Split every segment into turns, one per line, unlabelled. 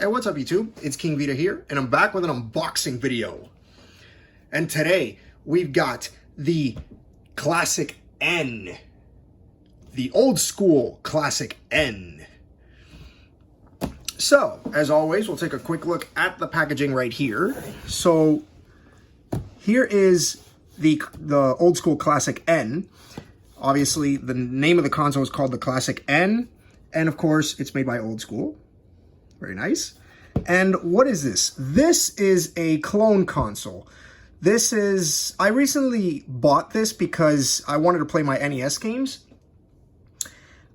Hey, what's up YouTube? It's King Vita here, and I'm back with an unboxing video. And today, we've got the Classiq N. The Old Skool Classiq N. So, as always, we'll take a quick look at the packaging right here. So, here is the Old Skool Classiq N. Obviously, the name of the console is called the Classiq N. And of course, it's made by Old Skool. Very nice. And what is this? This is a clone console. I recently bought this because I wanted to play my NES games.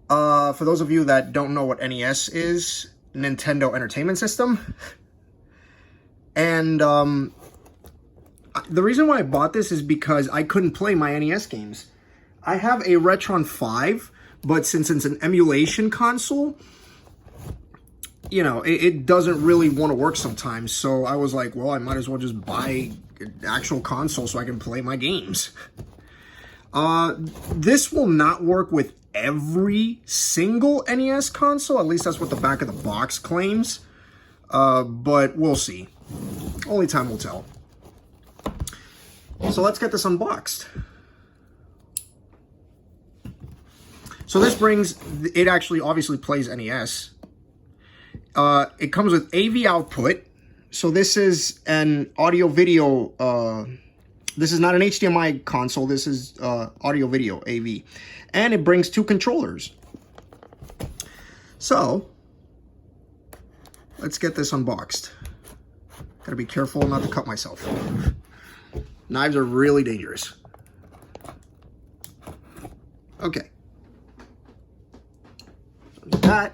For those of you that don't know what NES is, Nintendo Entertainment System. And the reason why I bought this is because I couldn't play my NES games. I have a Retron 5, but since it's an emulation console, you know, it doesn't really want to work sometimes. So I was like, well, I might as well just buy an actual console so I can play my games. This will not work with every single NES console. At least that's what the back of the box claims. But we'll see. Only time will tell. So let's get this unboxed. So this brings, it actually obviously plays NES. It comes with AV output. So this is an audio video, this is not an HDMI console, this is audio video, AV. And it brings 2 controllers. So, let's get this unboxed. Gotta be careful not to cut myself. Knives are really dangerous. Okay. So that.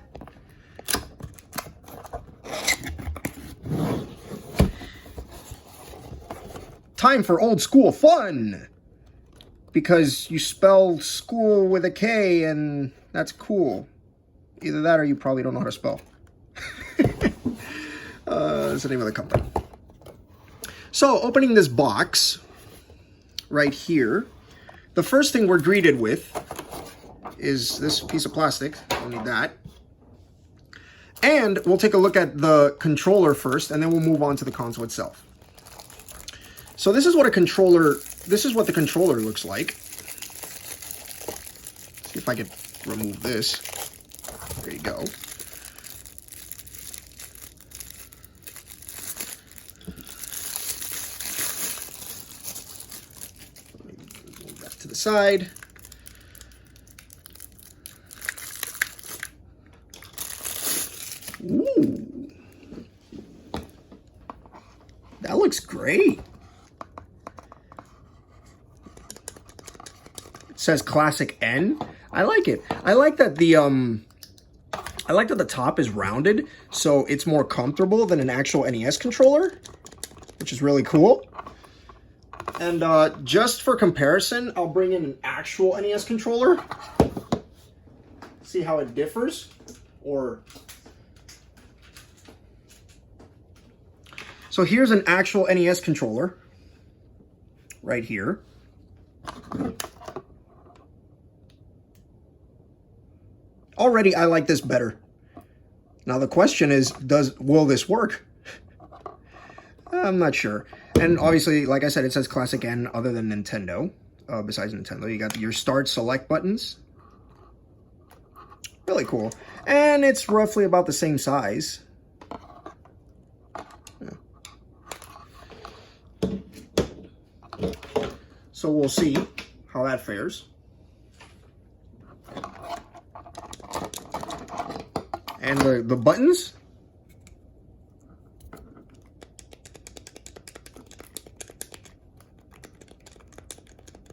Time for old school fun! Because you spell school with a K and that's cool. Either that or you probably don't know how to spell. That's the name of the company. So, opening this box right here, the first thing we're greeted with is this piece of plastic. Don't need that. And we'll take a look at the controller first, and then we'll move on to the console itself. So this is what the controller looks like. See if I can remove this. There you go. Move that to the side. Ooh. That looks great. Says Classiq N. I like it. I like that the top is rounded, so it's more comfortable than an actual NES controller, which is really cool. And just for comparison, I'll bring in an actual NES controller. See how it differs, So here's an actual NES controller right here. Already, I like this better. Now the question is, will this work? I'm not sure. And obviously, like I said, it says Classiq N other than Nintendo. Besides Nintendo, you got your start select buttons. Really cool. And it's roughly about the same size. Yeah. So we'll see how that fares. And the buttons,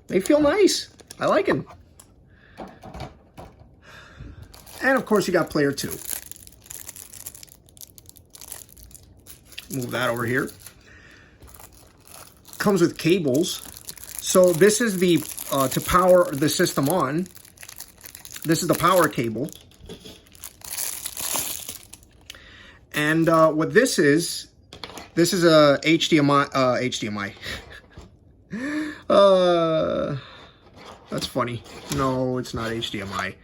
they feel nice. I like them. And of course you got player 2. Move that over here. Comes with cables. So this is the, to power the system on, this is the power cable. And what this is a HDMI, that's funny. No, it's not HDMI.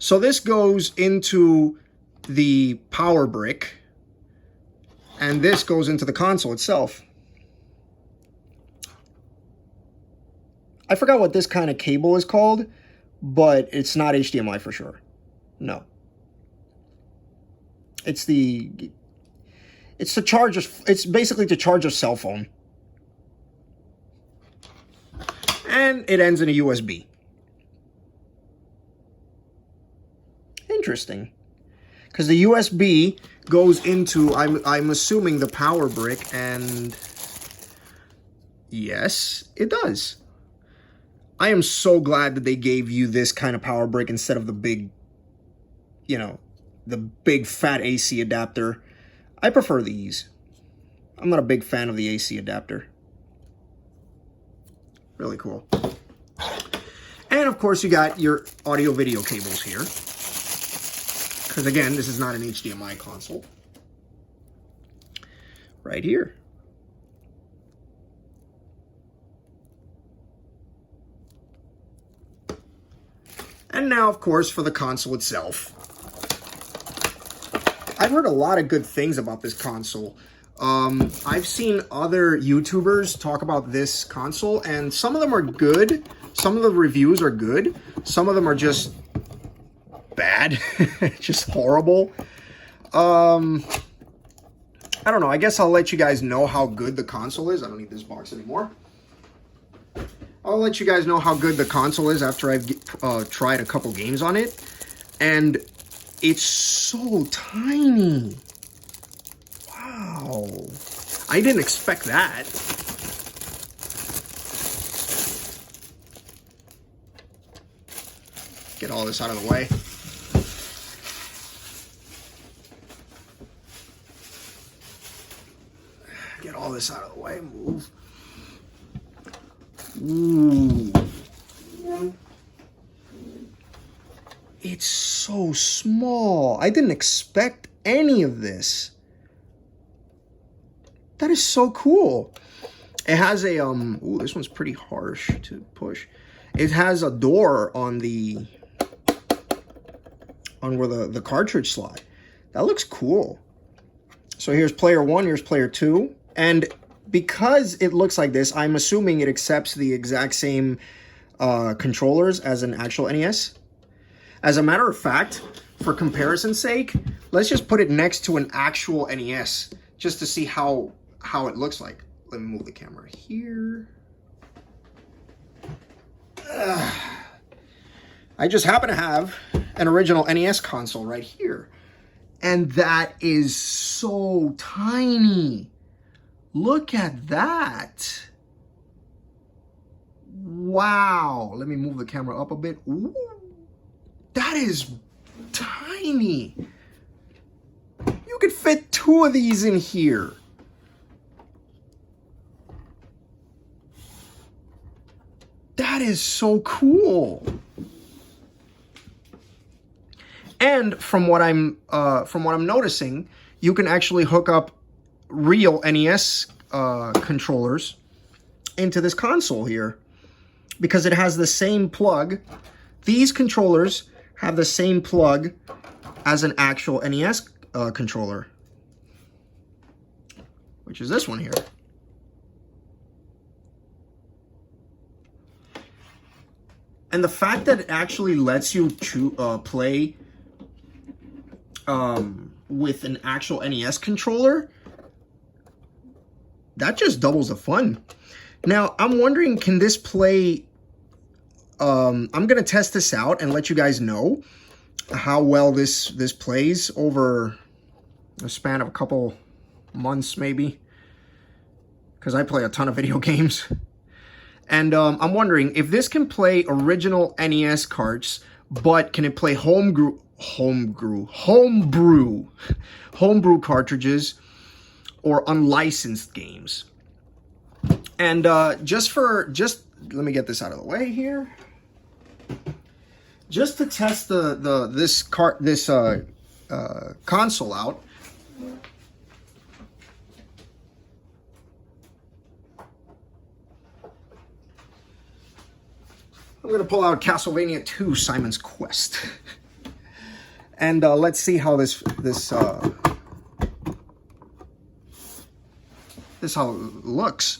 So this goes into the power brick, and this goes into the console itself. I forgot what this kind of cable is called, but it's not HDMI for sure. No. It's to charge it's basically to charge a cell phone. And it ends in a USB. Interesting. Because the USB goes into, I'm assuming, the power brick, and yes, it does. I am so glad that they gave you this kind of power brick instead of the big, you know, the big fat AC adapter. I prefer these. I'm not a big fan of the AC adapter. Really cool. And of course you got your audio video cables here. Because again, this is not an HDMI console. Right here. And now, of course, for the console itself. I've heard a lot of good things about this console. I've seen other YouTubers talk about this console, and some of them are good. Some of the reviews are good. Some of them are just bad. Just horrible. I don't know. I guess I'll let you guys know how good the console is. I don't need this box anymore. I'll let you guys know how good the console is after I've tried a couple games on it. And it's so tiny. Wow. I didn't expect that. Get all this out of the way. Get all this out of the way. Move. Ooh. It's so small. I didn't expect any of this. That is so cool. It has a ooh, this one's pretty harsh to push. It has a door on where the cartridge slot. That looks cool. So here's player 1, here's player 2, and because it looks like this, I'm assuming it accepts the exact same controllers as an actual NES. As a matter of fact, for comparison's sake, let's just put it next to an actual NES just to see how it looks like. Let me move the camera here. I just happen to have an original NES console right here. And that is so tiny. Look at that. Wow. Let me move the camera up a bit. Ooh, that is tiny. You could fit 2 of these in here. That is so cool. And from what I'm noticing, you can actually hook up real NES controllers into this console here, because it has the same plug. These controllers have the same plug as an actual NES controller, which is this one here. And the fact that it actually lets you play with an actual NES controller, that just doubles the fun. Now, I'm wondering, can this play... I'm going to test this out and let you guys know how well this plays over a span of a couple months, maybe. Because I play a ton of video games. And I'm wondering if this can play original NES carts, but can it play homebrew cartridges or unlicensed games. And just let me get this out of the way here. Just to test this console out. I'm going to pull out Castlevania 2 Simon's Quest. And let's see how this how it looks.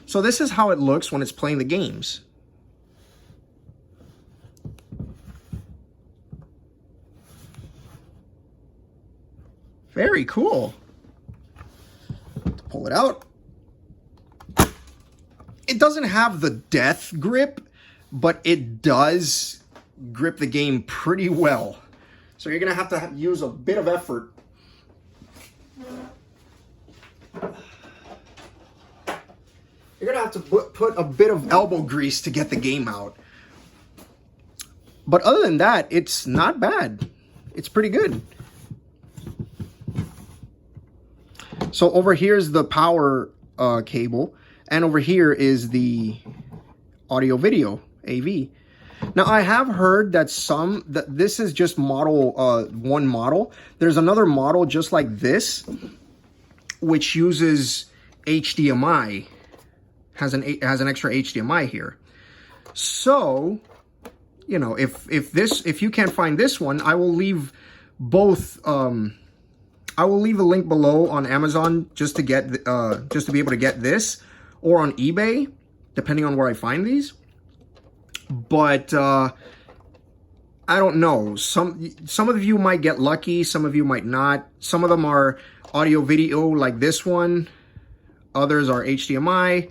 So this is how it looks when it's playing the games. Very cool. Pull it out. It doesn't have the death grip, but it does grip the game pretty well. So you're going to have to use a bit of effort. You're going to have to put a bit of elbow grease to get the game out. But other than that, it's not bad. It's pretty good. So over here is the power cable, and over here is the audio video AV. Now I have heard that this is just model one model. There's another model just like this, which uses HDMI, has an extra HDMI here. So, you know, if you can't find this one, I will leave both. I will leave a link below on Amazon just to get just to be able to get this, or on eBay, depending on where I find these. But I don't know. Some of you might get lucky, some of you might not. Some of them are audio video like this one. Others are HDMI.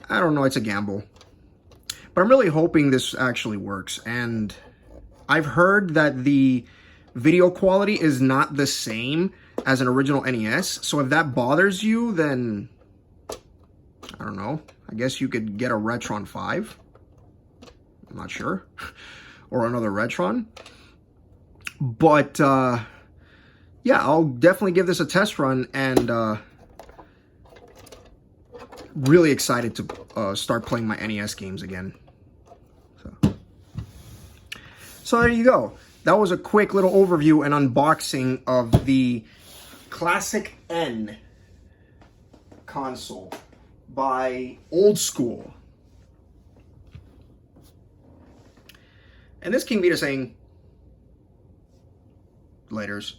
I don't know, it's a gamble. But I'm really hoping this actually works. And I've heard that the video quality is not the same as an original NES. So if that bothers you, then I don't know. I guess you could get a Retron 5. I'm not sure. Or another Retron. But yeah, I'll definitely give this a test run, and really excited to start playing my NES games again. So there you go. That was a quick little overview and unboxing of the Classiq N console by Old Skool. And this King Vita saying, laters.